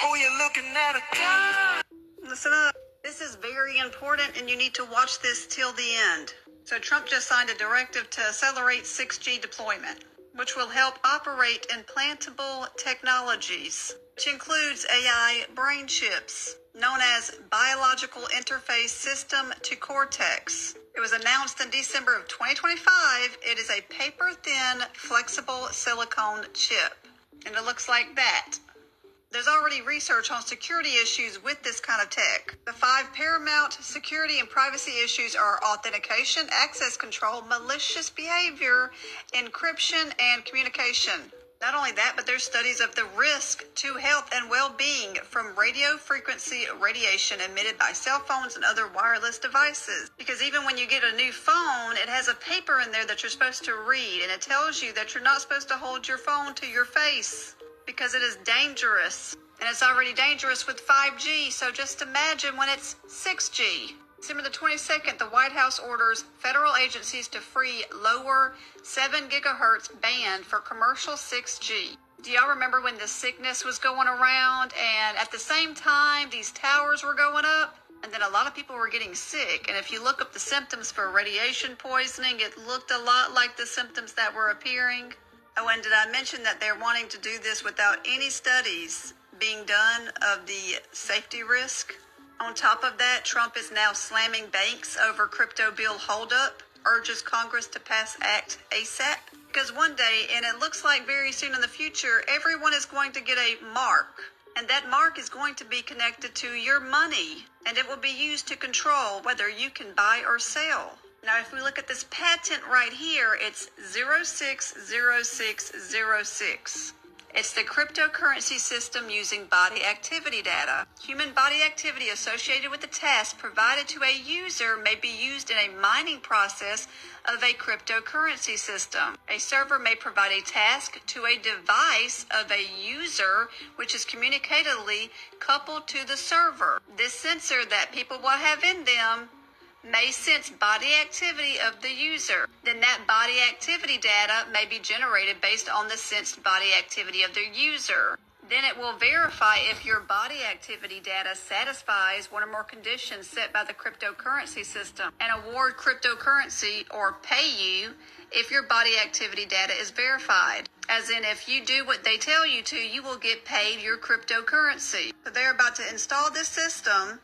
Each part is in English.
Oh, you're looking at a gun. Listen up. This is very important, and you need to watch this till the end. So Trump just signed a directive to accelerate 6G deployment, which will help operate implantable technologies, which includes AI brain chips, known as Biological Interface System to Cortex. It was announced in December of 2025. It is a paper-thin, flexible silicone chip, and it looks like that. There's already research on security issues with this kind of tech. The 5 paramount security and privacy issues are authentication, access control, malicious behavior, encryption, and communication. Not only that, but there's studies of the risk to health and well-being from radio frequency radiation emitted by cell phones and other wireless devices. Because even when you get a new phone, it has a paper in there that you're supposed to read, and it tells you that you're not supposed to hold your phone to your face, because it is dangerous. And it's already dangerous with 5G, so just imagine when it's 6G. December the 22nd, the White House orders federal agencies to free lower 7 gigahertz band for commercial 6G. Do y'all remember when the sickness was going around, and at the same time these towers were going up? And then a lot of people were getting sick. And if you look up the symptoms for radiation poisoning, it looked a lot like the symptoms that were appearing. Oh, and did I mention that they're wanting to do this without any studies being done of the safety risk? On top of that, Trump is now slamming banks over crypto bill holdup, urges Congress to pass Act ASAP. Because one day, and it looks like very soon in the future, everyone is going to get a mark. And that mark is going to be connected to your money. And it will be used to control whether you can buy or sell. Now, if we look at this patent right here, it's 060606. It's the cryptocurrency system using body activity data. Human body activity associated with the task provided to a user may be used in a mining process of a cryptocurrency system. A server may provide a task to a device of a user, which is communicatively coupled to the server. This sensor that people will have in them may sense body activity of the user. Then that body activity data may be generated based on the sensed body activity of the user. Then it will verify if your body activity data satisfies one or more conditions set by the cryptocurrency system and award cryptocurrency or pay you if your body activity data is verified. As in, if you do what they tell you to, you will get paid your cryptocurrency. So they're about to install this system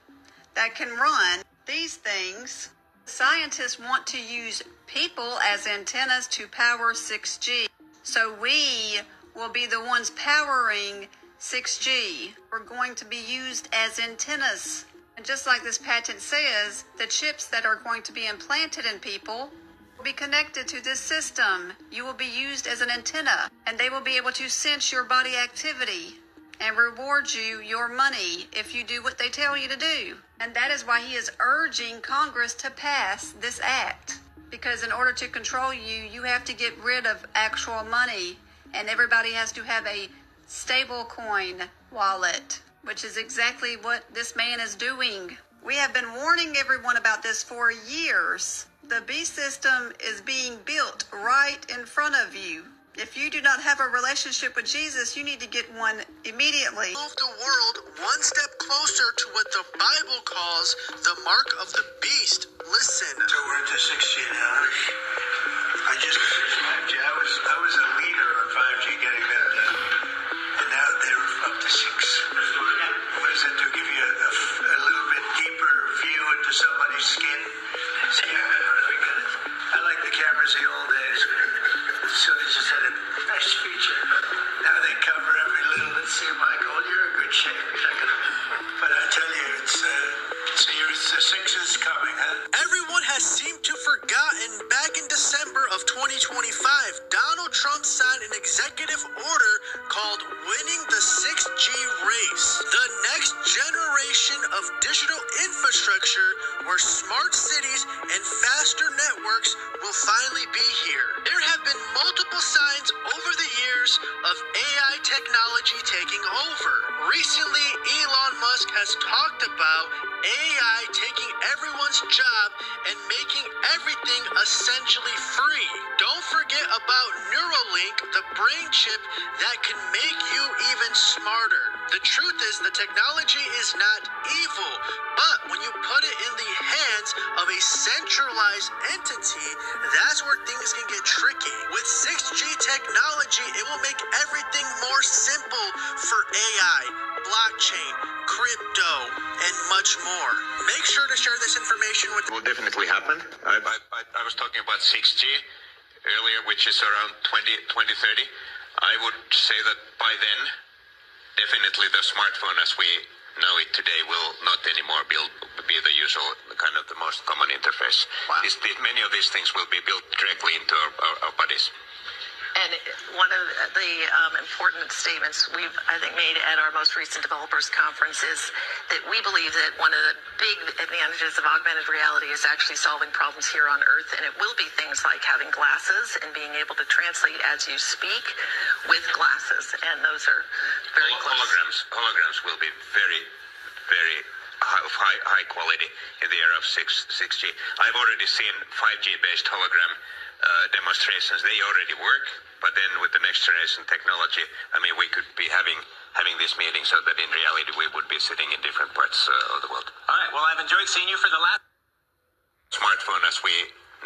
that can run these things. Scientists want to use people as antennas to power 6G. So we will be the ones powering 6G. We're going to be used as antennas. And just like this patent says, the chips that are going to be implanted in people will be connected to this system. You will be used as an antenna, and they will be able to sense your body activity and reward you your money if you do what they tell you to do. And that is why he is urging Congress to pass this act. Because in order to control you, you have to get rid of actual money. And everybody has to have a stable coin wallet, which is exactly what this man is doing. We have been warning everyone about this for years. The beast system is being built right in front of you. If you do not have a relationship with Jesus, you need to get one immediately. Move the world one step closer to what the Bible calls the mark of the beast. Listen. So we're into 6G now. I was a leader on 5G getting that done. And now they're up to 6. What does that do? Give you a little bit deeper view into somebody's skin? I like the cameras the old days. So they just had a nice feature. Now they cover every little. Let's see, Michael, you're in good shape. But I tell you, the 6 is coming, huh? Everyone has seemed to forgotten back in December of 2025, Donald Trump signed an executive order called Winning the 6G Race, the next generation of digital infrastructure where smart cities and faster networks will finally be here. There have been multiple signs over the years of AI technology taking over. Recently, Elon Musk has talked about AI taking everyone's job and making everything essentially free. Don't forget about Neuralink, the brain chip that can make you even smarter. The truth is the technology is not evil, but when you put it in the hands of a centralized entity, that's where things can get tricky. With 6G technology, it will make everything more simple for AI, blockchain, crypto, and much more. Make sure to share this information with... It will definitely happen. I was talking about 6G earlier, which is around 2030. I would say that by then, definitely the smartphone as we know it today will not anymore be the usual, kind of the most common interface. Wow. Many of these things will be built directly into our bodies. And one of the important statements we've, I think, made at our most recent developers conference is that we believe that one of the big advantages of augmented reality is actually solving problems here on Earth. And it will be things like having glasses and being able to translate as you speak with glasses. And those are very close. Holograms will be very, very high quality in the era of 6G. I've already seen 5G based hologram demonstrations. They already work, but then with the next generation technology, I mean, we could be having this meeting so that in reality we would be sitting in different parts of the world. All right, well, I've enjoyed seeing you for the last... Smartphone as we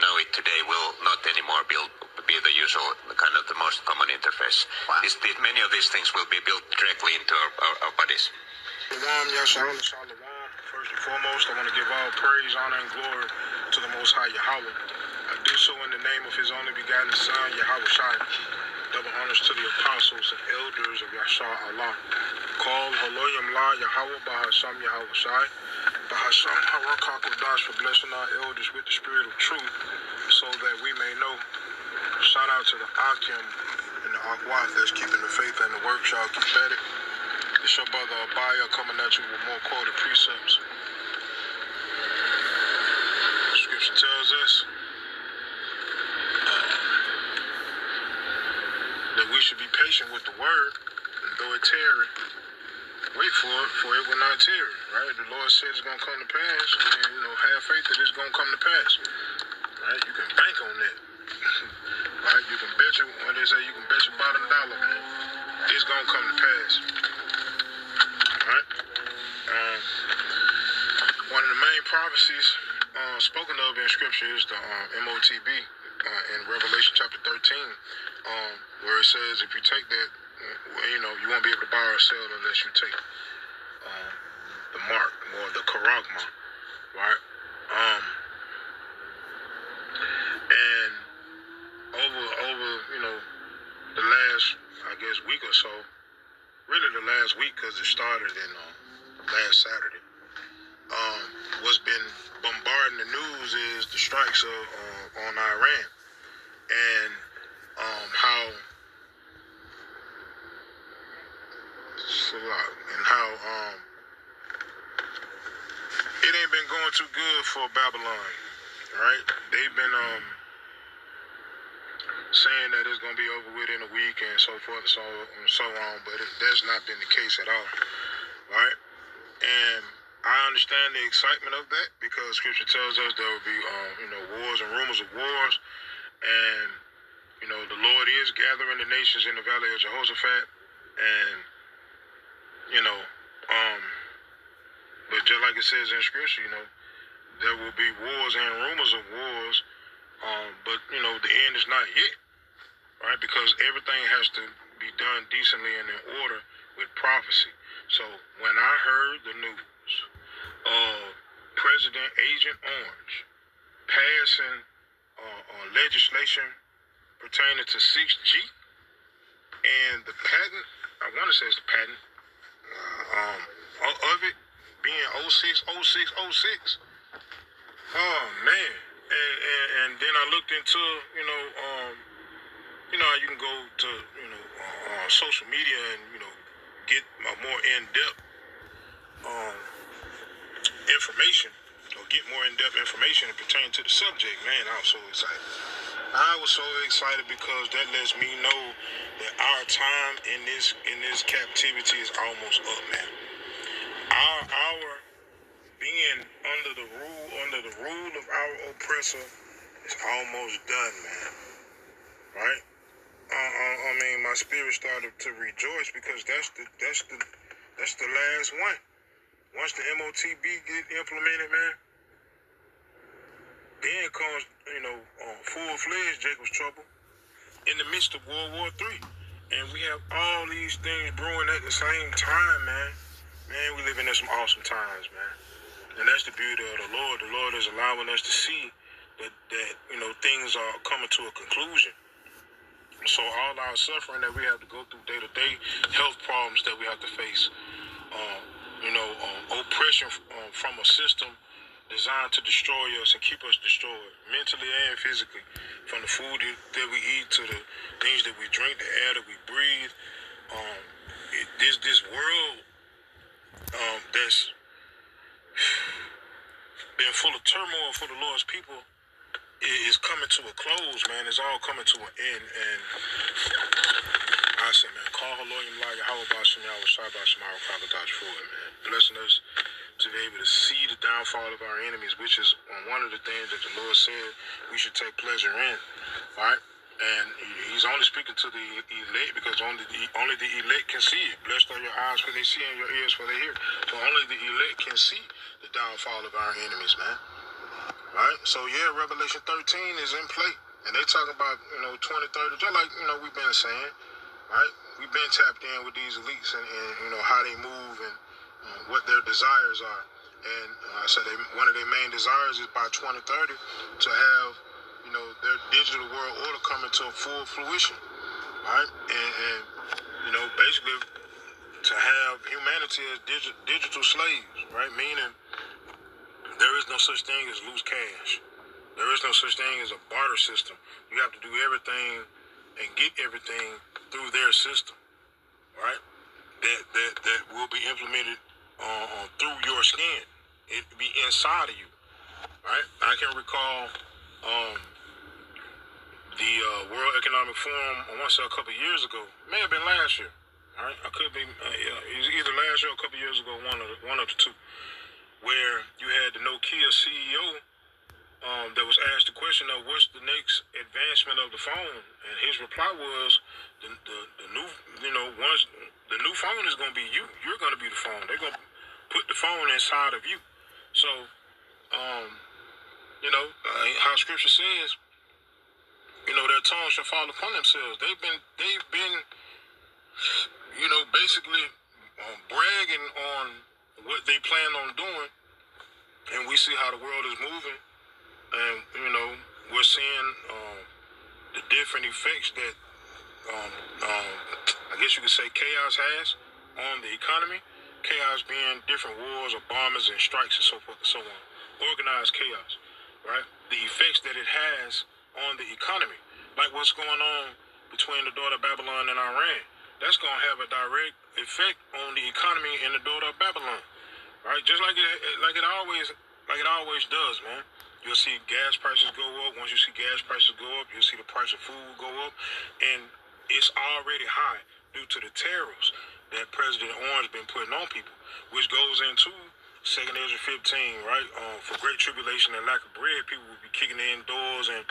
know it today will not anymore be the usual, kind of the most common interface. Wow. Many of these things will be built directly into our bodies. Shalom. First and foremost, I want to give all praise, honor, and glory to the Most High Yahweh. I do so in the name of His only begotten Son, Yahweh Shai. Double honors to the apostles and elders of Yashar Allah. Call Haloyam La Yahweh Bahasham Yahweh Shai. Bahasham Harakakodash for blessing our elders with the spirit of truth so that we may know. Shout out to the Akim and the Akwaf that's keeping the faith and the work. Y'all keep at it. It's your brother Abaya coming at you with more quoted precepts. Scripture tells us that we should be patient with the word, and though it tarry, wait for it will not tarry, right? The Lord said it's going to come to pass, and, have faith that it's going to come to pass, right? You can bank on that, right? You can bet your, when they say you can bet your bottom dollar, man, it's going to come to pass, right? One of the main prophecies spoken of in Scripture is the MOTB in Revelation chapter 13, where it says if you take that, you won't be able to buy or sell unless you take the mark or the karagma, right? And over the last, I guess, week or so, really the last week because it started in last Saturday. What's been bombarding the news is the strikes on Iran and how it ain't been going too good for Babylon, right? They've been saying that it's gonna be over with in a week and so forth and so on, but that's not been the case at all, right? And I understand the excitement of that because Scripture tells us there will be, wars and rumors of wars, and the Lord is gathering the nations in the valley of Jehoshaphat, and but just like it says in Scripture, there will be wars and rumors of wars, but the end is not yet, right? Because everything has to be done decently and in order with prophecy. So when I heard the news of President Agent Orange passing legislation pertaining to 6G and the patent, I want to say it's the patent of it being 06. Oh man. And then I looked into, how you can go to, social media and, get a more in-depth information or get more in-depth information pertaining to the subject. Man, I was so excited. I was so excited because that lets me know that our time in this captivity is almost up, man. Our being under the rule of our oppressor is almost done, man. Right? my spirit started to rejoice because that's the last one. Once the MOTB get implemented, man, then comes full-fledged Jacob's trouble in the midst of World War III, and we have all these things brewing at the same time, man. Man, we living in some awesome times, man, and that's the beauty of the Lord. The Lord is allowing us to see that things are coming to a conclusion. So all our suffering that we have to go through day to day, health problems that we have to face, oppression from a system designed to destroy us and keep us destroyed, mentally and physically, from the food that we eat to the things that we drink, the air that we breathe. This world that's been full of turmoil for the Lord's people is coming to a close, man. It's all coming to an end. And I say, man, call her Lord and Lord, how about some y'all, shy by some hour, Dodge for it, man. Blessing us to be able to see the downfall of our enemies, which is one of the things that the Lord said we should take pleasure in, right? And he's only speaking to the elect because only the elect can see it. Blessed are your eyes for they see and your ears for they hear. So only the elect can see the downfall of our enemies, man. Right? So yeah, Revelation 13 is in play. And they talk about, 2030, just like, we've been saying, right? We've been tapped in with these elites and how they move and what their desires are. And I said one of their main desires is by 2030 to have, their digital world order come into full fruition, right? And basically to have humanity as digital slaves, right? Meaning there is no such thing as loose cash. There is no such thing as a barter system. You have to do everything and get everything through their system, right? That will be implemented through your skin. It be inside of you, right? I can recall the World Economic Forum, I want to say a couple of years ago. May have been last year, all right? I could be either last year or a couple of years ago, one of the two, where you had the Nokia CEO that was asked the question of what's the next advancement of the phone, and his reply was the new the new phone is going to be you. You're going to be the phone. They're going to put the phone inside of you. So, how Scripture says, their tongues shall fall upon themselves. They've been basically bragging on what they plan on doing, and we see how the world is moving, and we're seeing the different effects that I guess you could say chaos has on the economy. Chaos being different wars or bombings and strikes and so forth and so on. Organized chaos, right? The effects that it has on the economy, like what's going on between the daughter of Babylon and Iran. That's going to have a direct effect on the economy in the daughter of Babylon, right? Just like it always does, man. You'll see gas prices go up. Once you see gas prices go up, you'll see the price of food go up, and it's already high due to the tariffs that President Orange been putting on people, which goes into 2 Ezra 15, right? For great tribulation and lack of bread, people will be kicking in doors and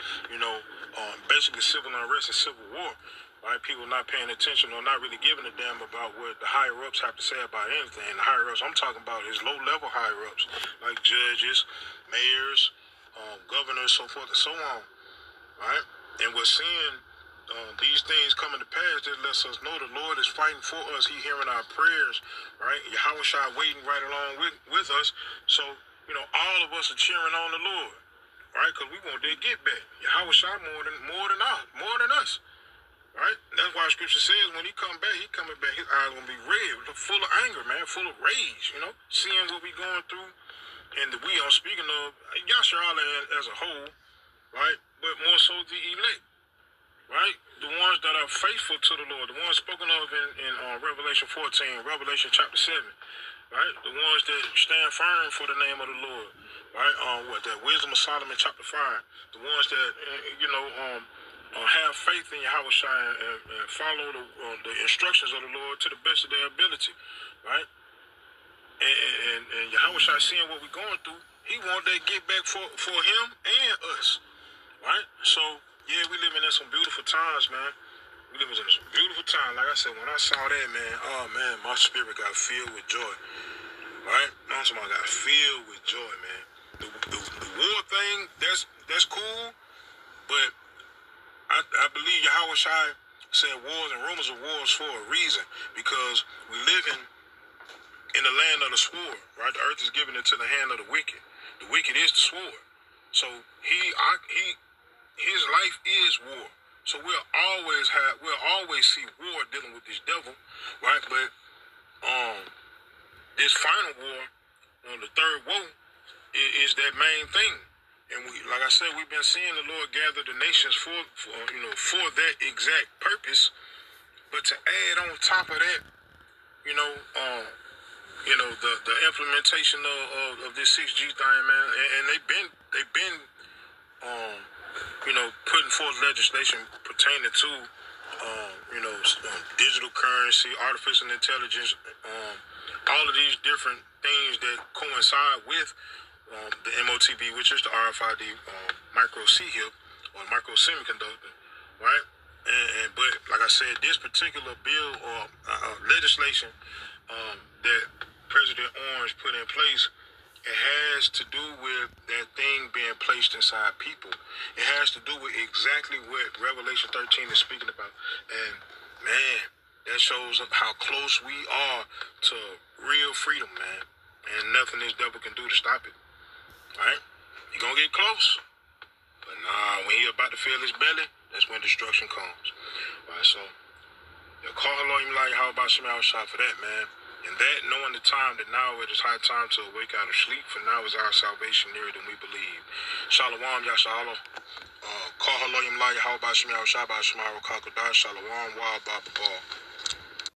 basically civil unrest and civil war. Right, people not paying attention or not really giving a damn about what the higher ups have to say about anything. The higher ups I'm talking about is low level higher ups like judges, mayors, governors, so forth and so on. Right, and we're seeing these things coming to pass. That lets us know the Lord is fighting for us. He hearing our prayers. Right, Yahushua waiting right along with us. So all of us are cheering on the Lord. Right, because we want their get back. Yahushua more than us. Right? That's why Scripture says when he coming back, his eyes gonna be red, full of anger, man, full of rage, seeing what we going through, and I'm speaking of Yasharala as a whole, right? But more so the elect, right? The ones that are faithful to the Lord, the ones spoken of in Revelation 14, Revelation chapter 7, right? The ones that stand firm for the name of the Lord, right? That Wisdom of Solomon chapter 5, the ones that have faith in Yahushua and follow the instructions of the Lord to the best of their ability, right? And Yahushua seeing what we're going through, he want that get back for him and us, right? So, yeah, we living in some beautiful times, man. We live in some beautiful time. Like I said, when I saw that, man, oh man, my spirit got filled with joy. Right? My spirit got filled with joy, man. The war thing, that's cool, but I believe Yahweh Shai said wars and rumors of wars for a reason, because we live in the land of the sword, right? The earth is given into the hand of the wicked. The wicked is the sword. So his life is war. So we'll always see war dealing with this devil, right? But this final war, the third woe, is that main thing. And we, like I said, we've been seeing the Lord gather the nations for that exact purpose. But to add on top of that, the implementation of this 6G thing, man, and they've been putting forth legislation pertaining to digital currency, artificial intelligence, all of these different things that coincide with the MOTB, which is the RFID micro C-HIP or micro semiconductor, right? But like I said, this particular bill or legislation that President Orange put in place, it has to do with that thing being placed inside people. It has to do with exactly what Revelation 13 is speaking about. And man, that shows how close we are to real freedom, man. And nothing this devil can do to stop it. Right? He gonna get close. But nah, when he about to fill his belly, that's when destruction comes. Right, so call Elohim like how about Shemel shot for that, man. And that, knowing the time that now it is high time to awake out of sleep, for now is our salvation nearer than we believe. Shalom, Yashala. Call Elohim like how about Shemel Shabbat Shemar Kakodah. Shalom, Wa Baba.